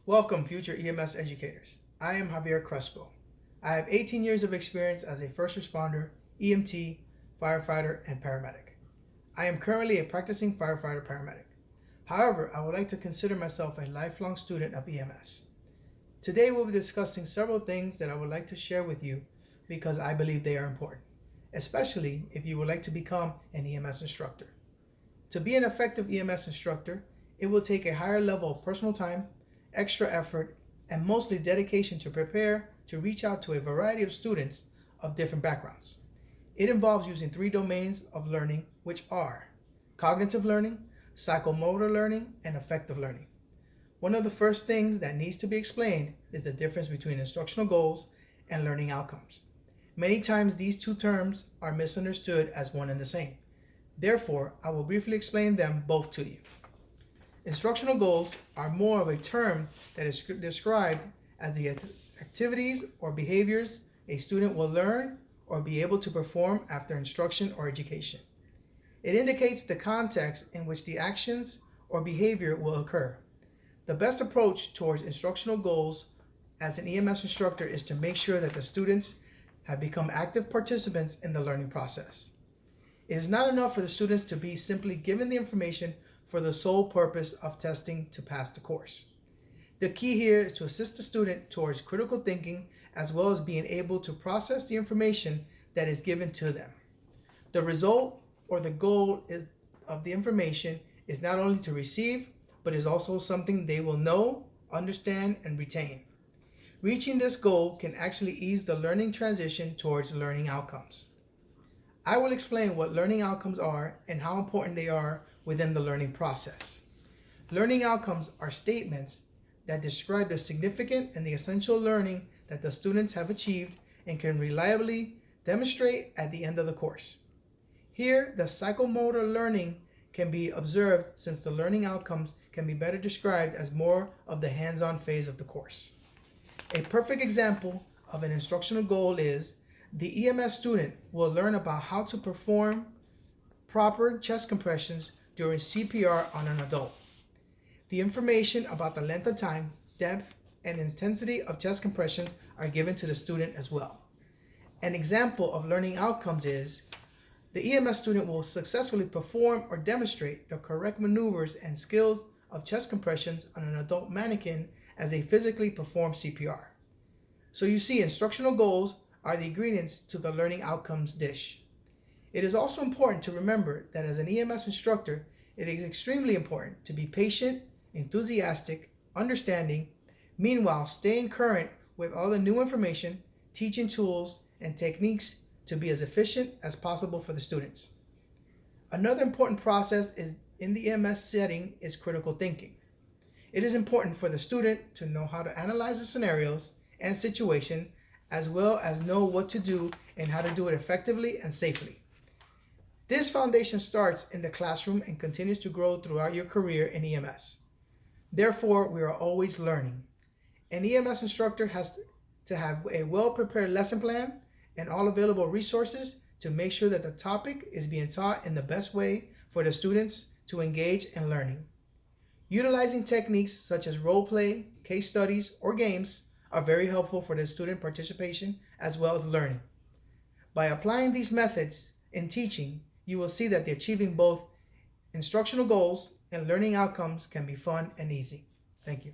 Welcome, future EMS educators. I am Javier Crespo. I have 18 years of experience as a first responder, EMT, firefighter, and paramedic. I am currently a practicing firefighter paramedic. However, I would like to consider myself a lifelong student of EMS. Today we'll be discussing several things that I would like to share with you because I believe they are important, especially if you would like to become an EMS instructor. To be an effective EMS instructor, it will take a higher level of personal time, extra effort, and mostly dedication to prepare to reach out to a variety of students of different backgrounds. It involves using 3 domains of learning, which are cognitive learning, psychomotor learning, and affective learning. One of the first things that needs to be explained is the difference between instructional goals and learning outcomes. Many times these 2 terms are misunderstood as one and the same. Therefore, I will briefly explain them both to you. Instructional goals are more of a term that is described as the activities or behaviors a student will learn or be able to perform after instruction or education. It indicates the context in which the actions or behavior will occur. The best approach towards instructional goals as an EMS instructor is to make sure that the students have become active participants in the learning process. It is not enough for the students to be simply given the information for the sole purpose of testing to pass the course. The key here is to assist the student towards critical thinking as well as being able to process the information that is given to them. The result or the goal of the information is not only to receive, but is also something they will know, understand, and retain. Reaching this goal can actually ease the learning transition towards learning outcomes. I will explain what learning outcomes are and how important they are within the learning process. Learning outcomes are statements that describe the significant and the essential learning that the students have achieved and can reliably demonstrate at the end of the course. Here, the psychomotor learning can be observed since the learning outcomes can be better described as more of the hands-on phase of the course. A perfect example of an instructional goal is the EMS student will learn about how to perform proper chest compressions during CPR on an adult. The information about the length of time, depth, and intensity of chest compressions are given to the student as well. An example of learning outcomes is the EMS student will successfully perform or demonstrate the correct maneuvers and skills of chest compressions on an adult mannequin as they physically perform CPR. So you see, instructional goals are the ingredients to the learning outcomes dish. It is also important to remember that as an EMS instructor, it is extremely important to be patient, enthusiastic, understanding, meanwhile staying current with all the new information, teaching tools, and techniques to be as efficient as possible for the students. Another important process in the EMS setting is critical thinking. It is important for the student to know how to analyze the scenarios and situation, as well as know what to do and how to do it effectively and safely. This foundation starts in the classroom and continues to grow throughout your career in EMS. Therefore, we are always learning. An EMS instructor has to have a well-prepared lesson plan and all available resources to make sure that the topic is being taught in the best way for the students to engage in learning. Utilizing techniques such as role play, case studies, or games are very helpful for the student participation as well as learning. By applying these methods in teaching, you will see that the achieving both instructional goals and learning outcomes can be fun and easy. Thank you.